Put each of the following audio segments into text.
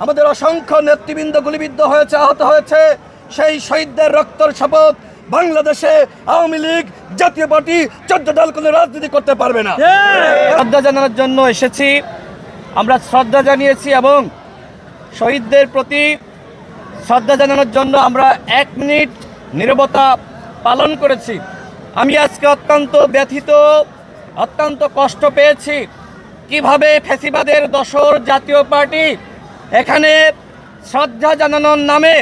আমাদের অসংখ্য নেতৃবৃন্দ গুলিবিদ্ধ হয়েছে, আহত হয়েছে। সেই শহীদদের রক্তের শপথ বাংলাদেশে আওয়ামী লীগ, জাতীয় পার্টি, 14 দল কোনো রাজনীতি করতে পারবে না। শ্রদ্ধা জানানোর জন্য এসেছি, আমরা শ্রদ্ধা জানিয়েছি এবং শহীদদের প্রতি শ্রদ্ধা জানানোর জন্য আমরা 1 মিনিট নীরবতা পালন করেছি। আমি আজকে অত্যন্ত ব্যথিত, অত্যন্ত কষ্ট পেয়েছি কিভাবে ফ্যাসিবাদের দোসর জাতীয় পার্টি এখানে শ্রদ্ধা জানানোর নামে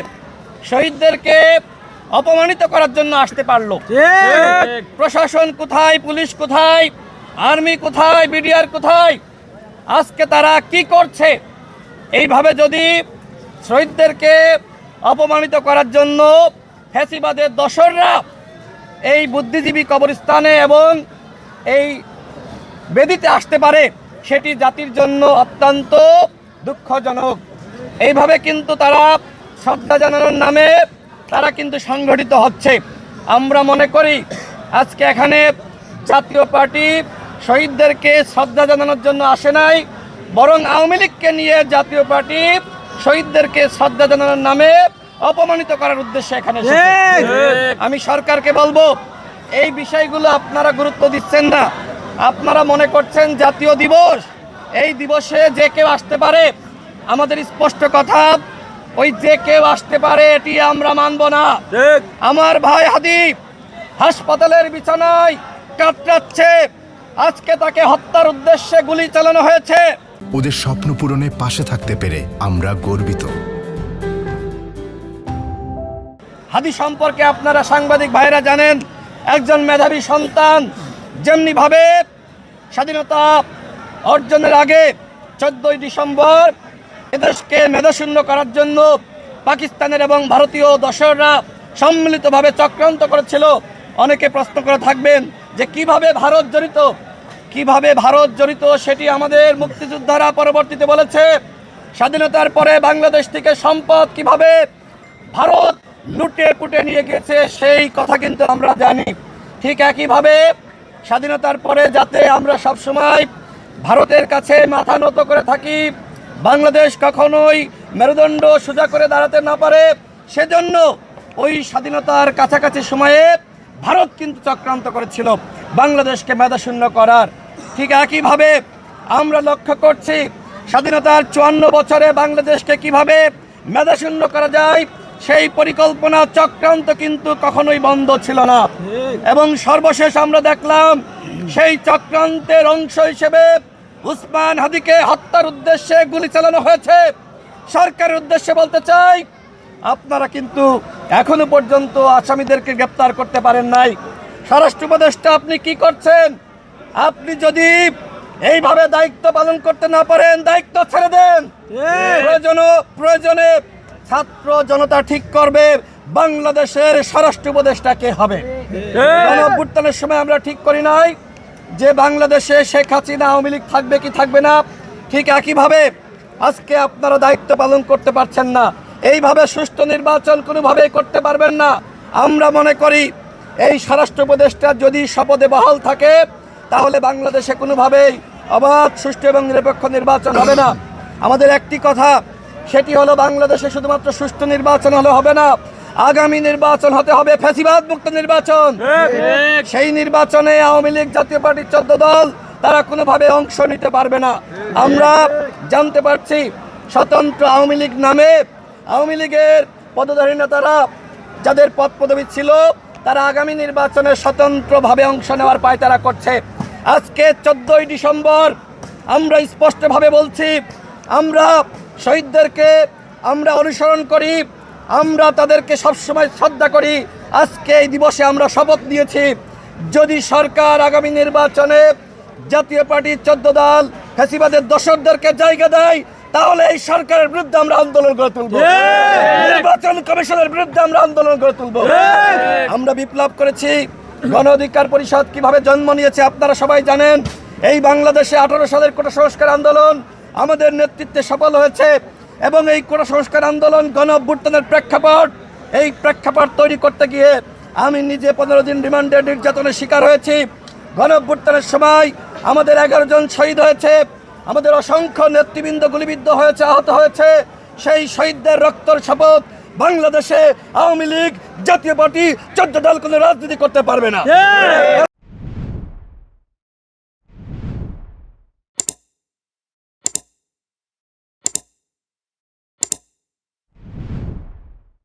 শহীদদেরকে অপমানিত করার জন্য আসতে পারলো। প্রশাসন কোথায়, পুলিশ কোথায়, আর্মি কোথায়, বিডিআর কোথায়? আজকে তারা কি করছে? এইভাবে যদি শহীদদেরকে অপমানিত করার জন্য ফ্যাসিবাদের দোসররা এই বুদ্ধিজীবী কবরস্থানে এবং এই বেদিতে আসতে পারে, সেটি জাতির জন্য অত্যন্ত দুঃখজনক। এইভাবে কিন্তু তারা শ্রদ্ধা জানানোর নামে তারা কিন্তু সংগঠিত হচ্ছে। আমরা মনে করি আজকে এখানে জাতীয় পার্টি শহীদদেরকে শ্রদ্ধা জানানোর জন্য আসে নাই, বরং আওয়ামী লীগকে নিয়ে জাতীয় পার্টি শহীদদেরকে শ্রদ্ধা জানানোর নামে অপমানিত করার উদ্দেশ্যে এখানে এসেছে। আমি সরকারকে বলবো, এই বিষয়গুলো আপনারা গুরুত্ব দিচ্ছেন না। আপনারা মনে করছেন জাতীয় দিবস, এই দিবসে যে কেউ আসতে পারে। আমাদের স্পষ্ট কথা, ওই যে কেউ আসতে পারে এটি আমরা মানব না। আমার ভাই হাদি হাসপাতালের বিছানায় কাতরাচ্ছে, আজকে তাকে হত্যার উদ্দেশ্যে গুলি চালানো হয়েছে। ওদের স্বপ্ন পূরণে পাশে থাকতে পেরে আমরা গর্বিত। হাদি সম্পর্কে আপনারা সাংবাদিক ভাইরা জানেন, একজন মেধাবী সন্তান। যেমনি ভাবে স্বাধীনতা অর্জনের আগে 14ই ডিসেম্বর এদেশকে মেধাশূন্য করার জন্য পাকিস্তানের এবং ভারতীয় দোসররা সম্মিলিতভাবে চক্রান্ত করেছিল। অনেকে প্রশ্ন করে থাকবেন যে কিভাবে ভারত জড়িত, সেটি আমাদের মুক্তিযোদ্ধারা পরবর্তীতে বলেছে। স্বাধীনতার পরে বাংলাদেশ থেকে সম্পদ কিভাবে ভারত লুটে পুটে নিয়ে গেছে সেই কথা কিন্তু আমরা জানি। ঠিক একইভাবে স্বাধীনতার পরে যাতে আমরা সবসময় ভারতের কাছে মাথা নত করে থাকি, বাংলাদেশ কখনোই মেরুদণ্ড সোজা করে দাঁড়াতে না পারে, সেজন্য ওই স্বাধীনতার কাছাকাছি সময়ে ভারত কিন্তু চক্রান্ত করেছিল বাংলাদেশকে মেধাশূন্য করার। ঠিক একইভাবে আমরা লক্ষ্য করছি স্বাধীনতার 54 বছরে বাংলাদেশকে কিভাবে মেধাশূন্য করা যায়, সেই পরিকল্পনা চক্রান্ত কিন্তু কখনোই বন্ধ ছিল না। এবং সর্বশেষ আমরা দেখলাম সেই চক্রান্তের অংশ হিসেবে উসমান হাদিকে হত্যার উদ্দেশ্যে গুলি চালানো হয়েছে। সরকারের উদ্দেশ্যে বলতে চাই, আপনারা কিন্তু এখনো পর্যন্ত আসামিদেরকে গ্রেপ্তার করতে পারেন নাই। স্বরাষ্ট্র উপদেষ্টা আপনি কি করছেন? আপনি যদি এইভাবে দায়িত্ব পালন করতে না পারেন, দায়িত্ব ছেড়ে দেন। প্রয়োজনে ছাত্র জনতা ঠিক করবে বাংলাদেশের স্বরাষ্ট্র উপদেষ্টা কে হবে। গণঅভ্যুত্থানের সময় আমরা ঠিক করি নাই যে বাংলাদেশে শেখ হাসিনা আওয়ামী লীগ থাকবে কি থাকবে না। ঠিক একইভাবে আজকে আপনারা দায়িত্ব পালন করতে পারছেন না। এইভাবে সুষ্ঠু নির্বাচন কোনোভাবেই করতে পারবেন না। আমরা মনে করি এই স্বরাষ্ট্র উপদেষ্টা যদি শপথে বহাল থাকে, তাহলে বাংলাদেশে কোনোভাবেই অবাধ, সুষ্ঠু এবং নিরপেক্ষ নির্বাচন হবে না। আমাদের একটি কথা, সেটি হলো বাংলাদেশে শুধুমাত্র সুষ্ঠু নির্বাচন হলে হবে না, আগামী নির্বাচন হতে হবে ফ্যাসিবাদ মুক্ত নির্বাচন। সেই নির্বাচনে আওয়ামী লীগ, জাতীয় পার্টির 14 দল তারা কোনোভাবে অংশ নিতে পারবে না। আমরা জানতে পারছি স্বতন্ত্র আওয়ামী লীগ নামে আওয়ামী লীগের পদধারী নেতারা যাদের পদ পদবি ছিল, তারা আগামী নির্বাচনে স্বতন্ত্রভাবে অংশ নেওয়ার পায়তারা করছে। আজকে 14ই ডিসেম্বর আমরা স্পষ্টভাবে বলছি, আমরা শহীদদেরকে আমরা অনুসরণ করি, আমরা তাদেরকে সবসময় শ্রদ্ধা করি। আজকে এই দিবসে আমরা শপথ নিয়েছি, যদি সরকার আগামী নির্বাচনে জাতীয় পার্টির 14 দল ফ্যাসিবাদের দোসরদেরকে জায়গা দেয়, তাহলে এই সরকারের বিরুদ্ধে আমরা আন্দোলন গড়ে তুলব, নির্বাচন কমিশনের বিরুদ্ধে আমরা আন্দোলন গড়ে তুলব। আমরা বিপ্লব করেছি। গণ অধিকার পরিষদ কিভাবে জন্ম নিয়েছে আপনারা সবাই জানেন। এই বাংলাদেশে 18 সালের কোটা সংস্কার আন্দোলন আমাদের নেতৃত্বে সফল হয়েছে এবং এই কোটা সংস্কার আন্দোলন গণ অভ্যুত্থানের প্রেক্ষাপট। এই প্রেক্ষাপট তৈরি করতে গিয়ে আমি নিজে 15 দিন রিমান্ডে নির্যাতনের শিকার হয়েছি। গণ অভ্যুত্থানের সময় আমাদের 11 জন শহীদ হয়েছে, আমাদের অসংখ্য নেতৃবৃন্দ গুলিবিদ্ধ হয়েছে, আহত হয়েছে। সেই শহীদদের রক্তের শপথ বাংলাদেশে আওয়ামী লীগ জাতীয় পার্টি 14 দল কোনো রাজনীতি করতে পারবে না।